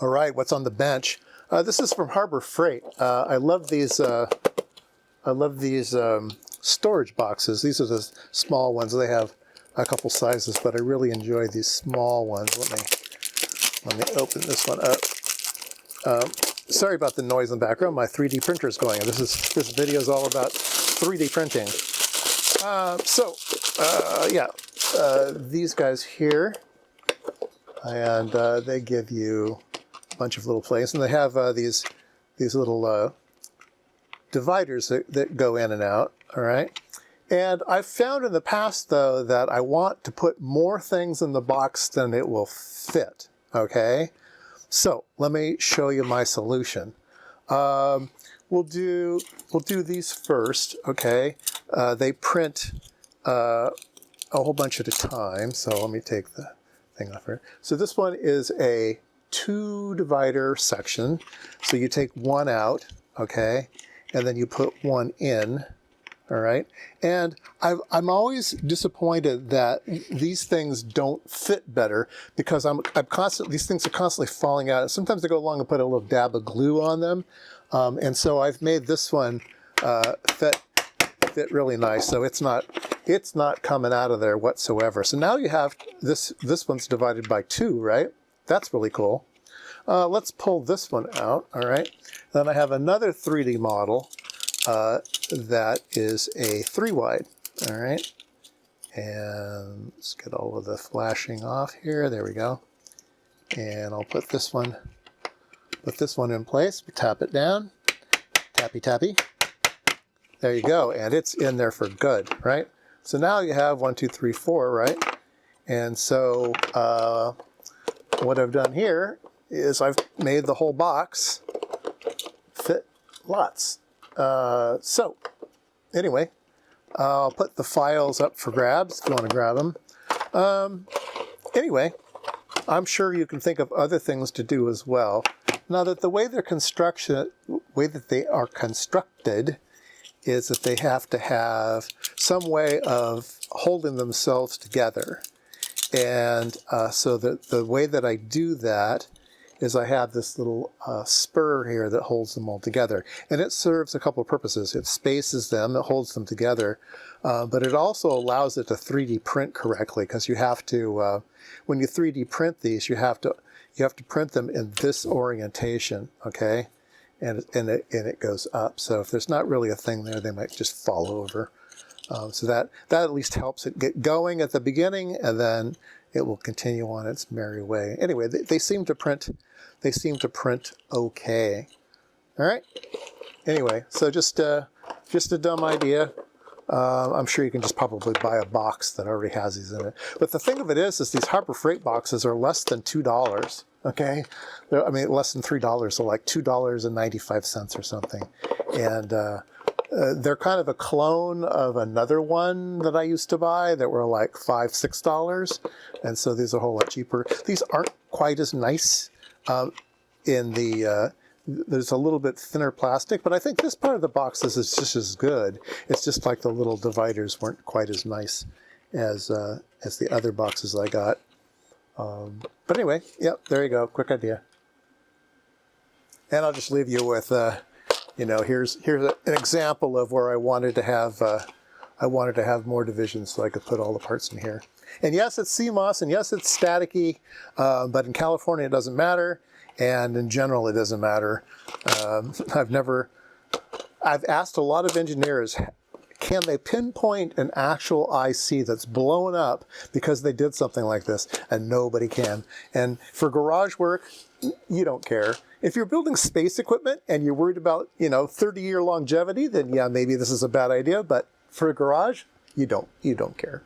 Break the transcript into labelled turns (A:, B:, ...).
A: All right, what's on the bench? This is from Harbor Freight. I love these. Storage boxes. These are the small ones. They have a couple sizes, but I really enjoy these small ones. Let me open this one up. Sorry about the noise in the background. My 3D printer is going. This video is all about 3D printing. These guys here, and they give you a bunch of little plates, and they have these little dividers that go in and out. All right. And I've found in the past, though, that I want to put more things in the box than it will fit. Okay. So let me show you my solution. We'll do these first. Okay. They print a whole bunch at a time. So let me take the thing off here. So this one is a 2 divider section. So you take one out. Okay. And then you put one in. All right. And I'm always disappointed that these things don't fit better because these things are constantly falling out. And sometimes I go along and put a little dab of glue on them. And so I've made this one fit really nice. So it's not coming out of there whatsoever. So now you have this one's divided by 2, right? That's really cool. Let's pull this one out. All right. Then I have another 3D model. That is a 3 wide, all right? And let's get all of the flashing off here. There we go. And I'll put this one in place. Tap it down, tappy tappy. There you go, and it's in there for good, right? So now you have 1, 2, 3, 4, right? And so what I've done here is I've made the whole box fit lots. So anyway, I'll put the files up for grabs if you want to grab them. Anyway, I'm sure you can think of other things to do as well. Now that the way they are constructed is that they have to have some way of holding themselves together. And so the way that I do that is I have this little spur here that holds them all together. And it serves a couple of purposes. It spaces them, it holds them together, but it also allows it to 3D print correctly because you have to, when you 3D print these, you have to print them in this orientation, okay? And it goes up. So if there's not really a thing there, they might just fall over. So that at least helps it get going at the beginning, and then it will continue on its merry way. Anyway, they seem to print. They seem to print okay. All right. Anyway, so just a dumb idea. I'm sure you can just probably buy a box that already has these in it. But the thing of it is these Harbor Freight boxes are less than $2. Okay, less than $3. So like $2.95 or something, and they're kind of a clone of another one that I used to buy that were like $5, $6, and so these are a whole lot cheaper. These aren't quite as nice. There's a little bit thinner plastic, but I think this part of the box is just as good. It's just like the little dividers weren't quite as nice as the other boxes I got. But anyway, yep, there you go. Quick idea. And I'll just leave you with, here's an example of where I wanted to have more divisions so I could put all the parts in here. And yes, it's CMOS, and yes, it's staticky, but in California it doesn't matter, and in general it doesn't matter. I've asked a lot of engineers, can they pinpoint an actual IC that's blown up because they did something like this? And nobody can. And for garage work, you don't care. If you're building space equipment and you're worried about, 30-year longevity, then yeah, maybe this is a bad idea. But for a garage, you don't care.